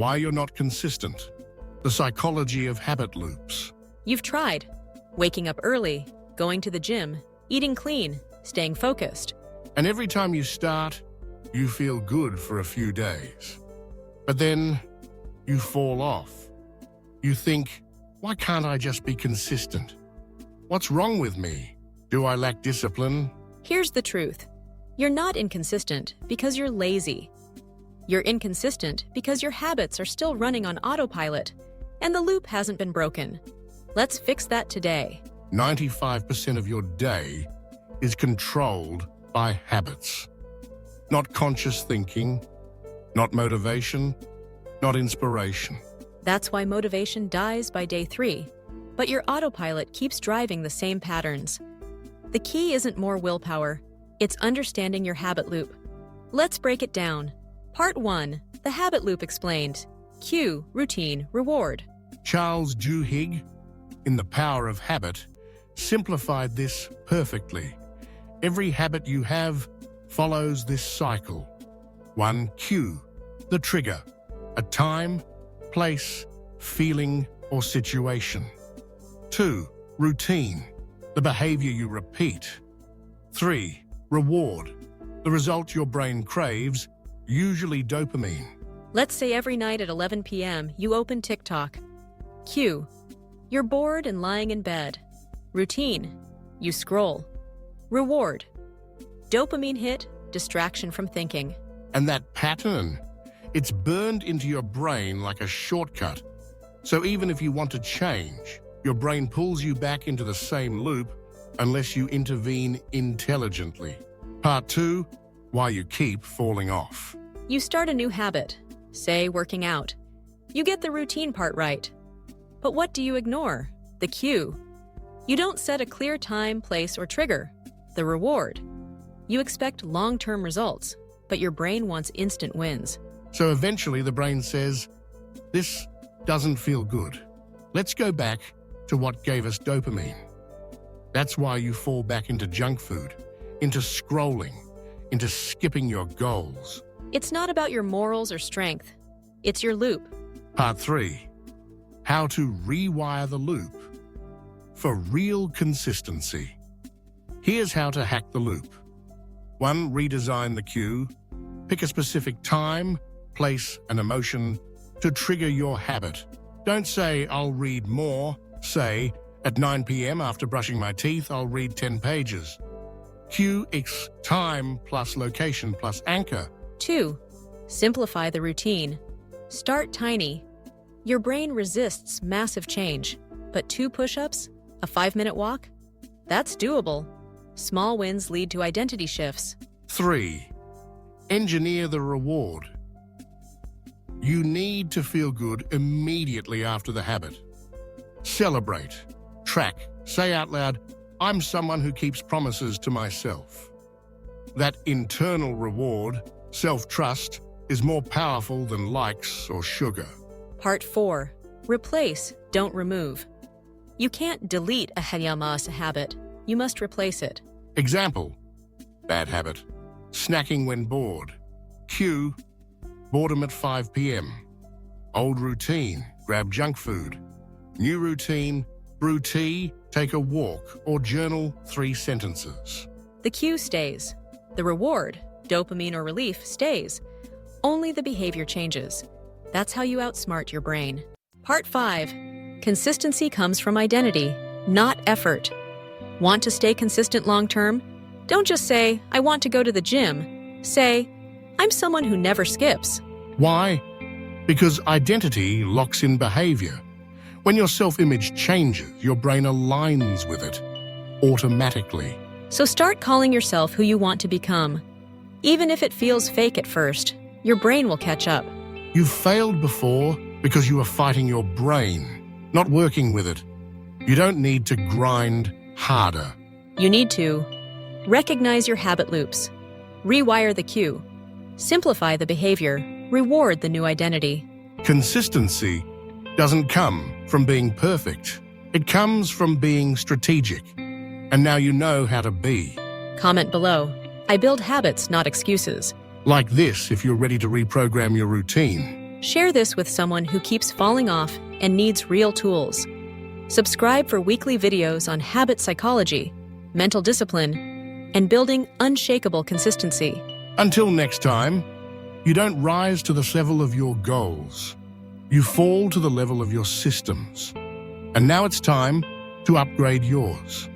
Why you're not consistent. The psychology of habit loops. You've tried. Waking up early, going to the gym, eating clean, staying focused. And every time you start, you feel good for a few days. But then you fall off. You think, why can't I just be consistent? What's wrong with me? Do I lack discipline? Here's the truth. You're not inconsistent because you're lazy. You're inconsistent because your habits are still running on autopilot, and the loop hasn't been broken. Let's fix that today. 95% of your day is controlled by habits. Not conscious thinking, not motivation, not inspiration. That's why motivation dies by day 3, but your autopilot keeps driving the same patterns. The key isn't more willpower, it's understanding your habit loop. Let's break it down. Part 1, the habit loop explained. Cue, routine, reward. Charles Duhigg, in The Power of Habit, simplified this perfectly. Every habit you have follows this cycle. 1. Cue, the trigger, a time, place, feeling, or situation. 2. Routine, the behavior you repeat. 3. Reward, the result your brain craves, usually dopamine. Let's say every night at 11 p.m. you open TikTok. Cue, you're bored and lying in bed. Routine, you scroll. Reward, dopamine hit, distraction from thinking. And that pattern, it's burned into your brain like a shortcut. So even if you want to change, your brain pulls you back into the same loop unless you intervene intelligently. Part 2, why you keep falling off. You start a new habit, say working out. You get the routine part right. But what do you ignore? The cue. You don't set a clear time, place, or trigger. The reward. You expect long-term results, but your brain wants instant wins. So eventually the brain says, this doesn't feel good. Let's go back to what gave us dopamine. That's why you fall back into junk food, into scrolling, into skipping your goals. It's not about your morals or strength. It's your loop. Part 3, how to rewire the loop for real consistency. Here's how to hack the loop. 1. Redesign the cue. Pick a specific time, place, and emotion to trigger your habit. Don't say, I'll read more. Say, at 9 p.m. after brushing my teeth, I'll read 10 pages. Cue X time plus location plus anchor. 2. Simplify the routine. Start tiny. Your brain resists massive change, but 2 push-ups, a 5-minute walk? That's doable. Small wins lead to identity shifts. 3. Engineer the reward. You need to feel good immediately after the habit. Celebrate. Track. Say out loud, I'm someone who keeps promises to myself. That internal reward, self-trust, is more powerful than likes or sugar. Part 4. Replace, don't remove. You can't delete a hijacks habit. You must replace it. Example. Bad habit. Snacking when bored. Cue. Boredom at 5 p.m. Old routine. Grab junk food. New routine. Brew tea. Take a walk or journal 3 sentences. The cue stays. The reward, dopamine or relief, stays. Only the behavior changes. That's how you outsmart your brain. Part 5. Consistency comes from identity, not effort. Want to stay consistent long-term? Don't just say, I want to go to the gym. Say, I'm someone who never skips. Why? Because identity locks in behavior. When your self-image changes, your brain aligns with it automatically. So start calling yourself who you want to become. Even if it feels fake at first, your brain will catch up. You've failed before because you are fighting your brain, not working with it. You don't need to grind harder. You need to recognize your habit loops, rewire the cue, simplify the behavior, reward the new identity. Consistency doesn't come from being perfect. It comes from being strategic. And now you know how to be. Comment below. I build habits, not excuses. Like this if you're ready to reprogram your routine. Share this with someone who keeps falling off and needs real tools. Subscribe for weekly videos on habit psychology, mental discipline, and building unshakable consistency. Until next time, you don't rise to the level of your goals. You fall to the level of your systems. And now it's time to upgrade yours.